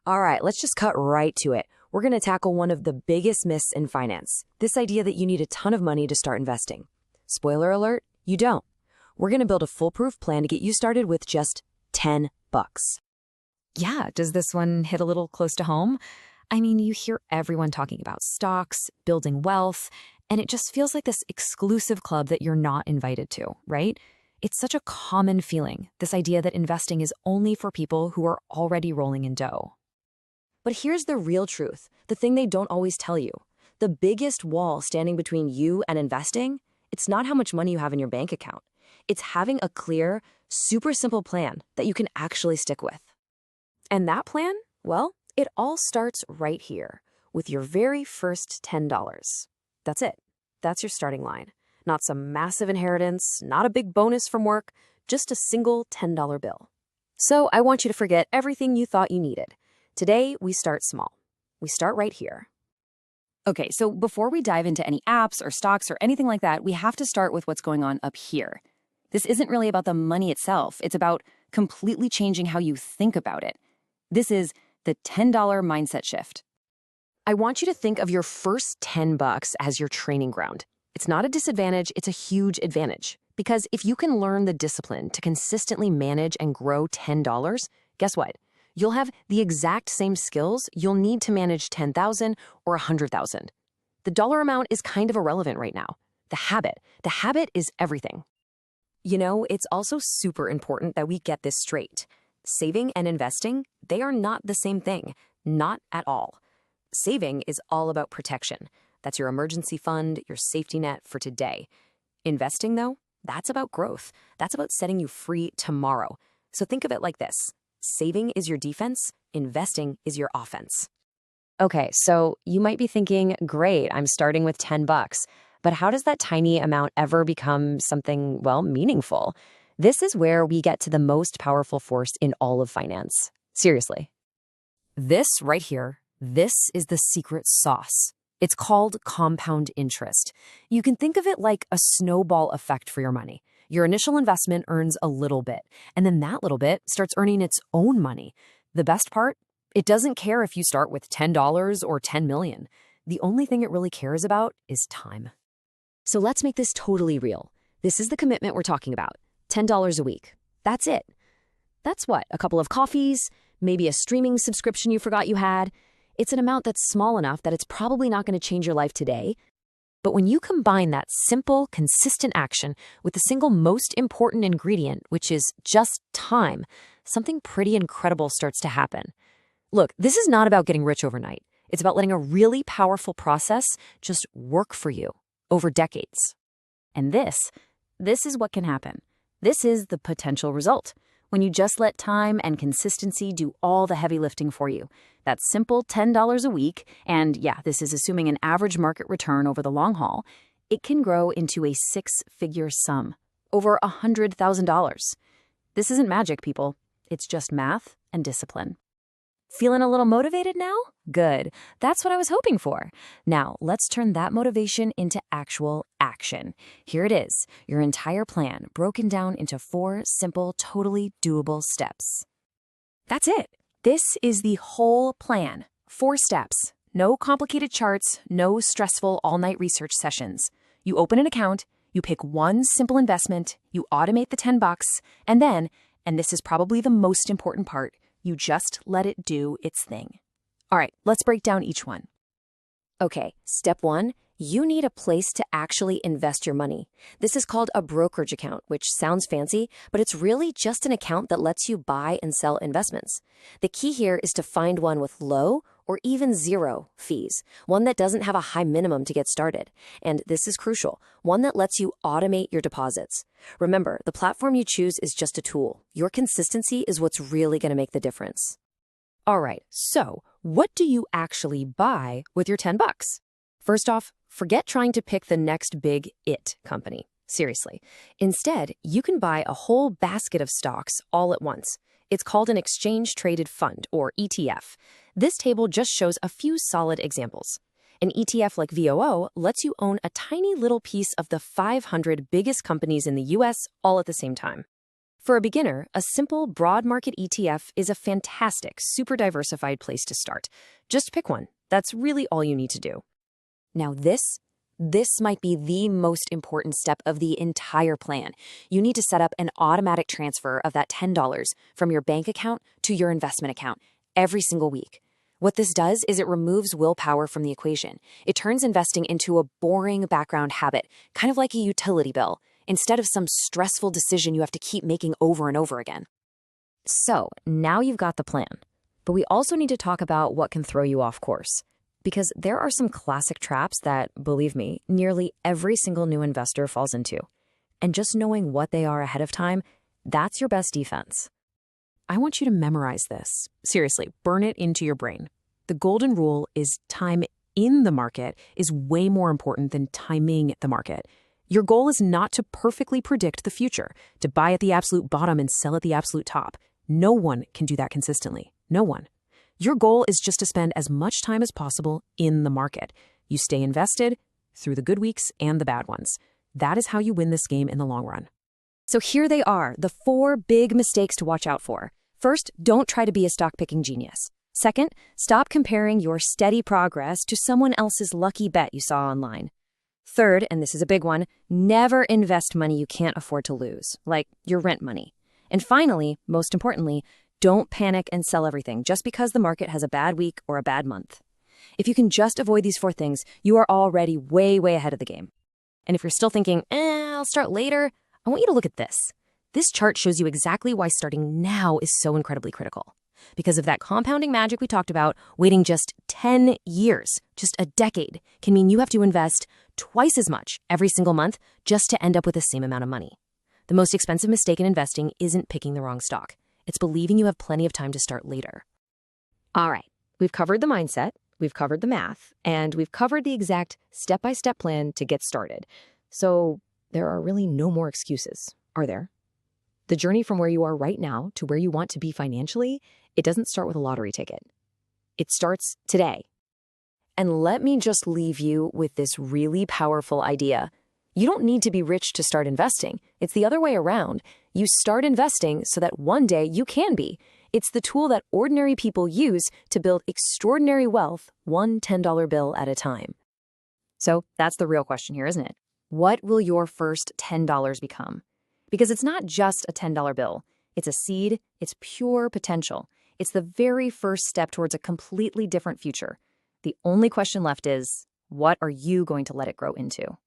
All right, let's just cut right to it. We're going to tackle one of the biggest myths in finance, this idea that you need a ton of money to start investing. Spoiler alert, you don't. We're going to build a foolproof plan to get you started with just 10 bucks. Yeah, does this one hit a little close to home? I mean, you hear everyone talking about stocks, building wealth, and it just feels like this exclusive club that you're not invited to, right? It's such a common feeling, this idea that investing is only for people who are already rolling in dough. But here's the real truth, the thing they don't always tell you. The biggest wall standing between you and investing, it's not how much money you have in your bank account. It's having a clear, super simple plan that you can actually stick with. And that plan, well, it all starts right here with your very first $10. That's it. That's your starting line. Not some massive inheritance, not a big bonus from work, just a single $10 bill. So I want you to forget everything you thought you needed. Today, we start small. We start right here. Okay, so before we dive into any apps or stocks or anything like that, we have to start with what's going on up here. This isn't really about the money itself. It's about completely changing how you think about it. This is the $10 mindset shift. I want you to think of your first 10 bucks as your training ground. It's not a disadvantage, it's a huge advantage. Because if you can learn the discipline to consistently manage and grow $10, guess what? You'll have the exact same skills you'll need to manage 10,000 or 100,000. The dollar amount is kind of irrelevant right now. The habit is everything. You know, it's also super important that we get this straight. Saving and investing, they are not the same thing. Not at all. Saving is all about protection. That's your emergency fund, your safety net for today. Investing, though, that's about growth. That's about setting you free tomorrow. So think of it like this. Saving is your defense, investing is your offense. Okay, so you might be thinking, great, I'm starting with 10 bucks. But how does that tiny amount ever become something, well, meaningful? This is where we get to the most powerful force in all of finance. Seriously. This right here, this is the secret sauce. It's called compound interest. You can think of it like a snowball effect for your money. Your initial investment earns a little bit, and then that little bit starts earning its own money. The best part? It doesn't care if you start with $10 or 10 million. The only thing it really cares about is time. So let's make this totally real. This is the commitment we're talking about. $10 a week. That's it. That's what? A couple of coffees, maybe a streaming subscription you forgot you had. It's an amount that's small enough that it's probably not going to change your life today. But when you combine that simple, consistent action with the single most important ingredient, which is just time, something pretty incredible starts to happen. Look, this is not about getting rich overnight. It's about letting a really powerful process just work for you over decades. And this is what can happen. This is the potential result. When you just let time and consistency do all the heavy lifting for you. That simple $10 a week, and yeah, this is assuming an average market return over the long haul, it can grow into a six-figure sum, over $100,000. This isn't magic, people. It's just math and discipline. Feeling a little motivated now? Good. That's what I was hoping for. Now, let's turn that motivation into actual action. Here it is, your entire plan broken down into 4 simple, totally doable steps. That's it. This is the whole plan. 4 steps. No complicated charts, no stressful all-night research sessions. You open an account, you pick one simple investment, you automate the 10 bucks, and then, and this is probably the most important part, you just let it do its thing. All right, let's break down each one. Okay, step 1, you need a place to actually invest your money. This is called a brokerage account, which sounds fancy, but it's really just an account that lets you buy and sell investments. The key here is to find one with low or even 0 fees, one that doesn't have a high minimum to get started. And this is crucial, one that lets you automate your deposits. Remember, the platform you choose is just a tool. Your consistency is what's really going to make the difference. All right, so what do you actually buy with your 10 bucks? First off, forget trying to pick the next big it company. Seriously. Instead, you can buy a whole basket of stocks all at once. It's called an exchange-traded fund, or ETF. This table just shows a few solid examples. An ETF like VOO lets you own a tiny little piece of the 500 biggest companies in the US all at the same time. For a beginner, a simple broad market ETF is a fantastic, super diversified place to start. Just pick one. That's really all you need to do. Now this might be the most important step of the entire plan. You need to set up an automatic transfer of that $10 from your bank account to your investment account every single week. What this does is it removes willpower from the equation. It turns investing into a boring background habit, kind of like a utility bill, instead of some stressful decision you have to keep making over and over again. So, now you've got the plan. But we also need to talk about what can throw you off course. Because there are some classic traps that, believe me, nearly every single new investor falls into. And just knowing what they are ahead of time, that's your best defense. I want you to memorize this. Seriously, burn it into your brain. The golden rule is time in the market is way more important than timing the market. Your goal is not to perfectly predict the future, to buy at the absolute bottom and sell at the absolute top. No one can do that consistently. No one. Your goal is just to spend as much time as possible in the market. You stay invested through the good weeks and the bad ones. That is how you win this game in the long run. So here they are, the 4 big mistakes to watch out for. First, don't try to be a stock-picking genius. Second, stop comparing your steady progress to someone else's lucky bet you saw online. Third, and this is a big one, never invest money you can't afford to lose, like your rent money. And finally, most importantly, don't panic and sell everything just because the market has a bad week or a bad month. If you can just avoid these 4 things, you are already way, way ahead of the game. And if you're still thinking, I'll start later, I want you to look at this. This chart shows you exactly why starting now is so incredibly critical. Because of that compounding magic we talked about, waiting just 10 years, just a decade, can mean you have to invest twice as much every single month just to end up with the same amount of money. The most expensive mistake in investing isn't picking the wrong stock. It's believing you have plenty of time to start later. All right, we've covered the mindset, we've covered the math, and we've covered the exact step-by-step plan to get started. So there are really no more excuses, are there? The journey from where you are right now to where you want to be financially, it doesn't start with a lottery ticket. It starts today. And let me just leave you with this really powerful idea. You don't need to be rich to start investing. It's the other way around. You start investing so that one day you can be. It's the tool that ordinary people use to build extraordinary wealth, one $10 bill at a time. So that's the real question here, isn't it? What will your first $10 become? Because it's not just a $10 bill. It's a seed. It's pure potential. It's the very first step towards a completely different future. The only question left is, what are you going to let it grow into?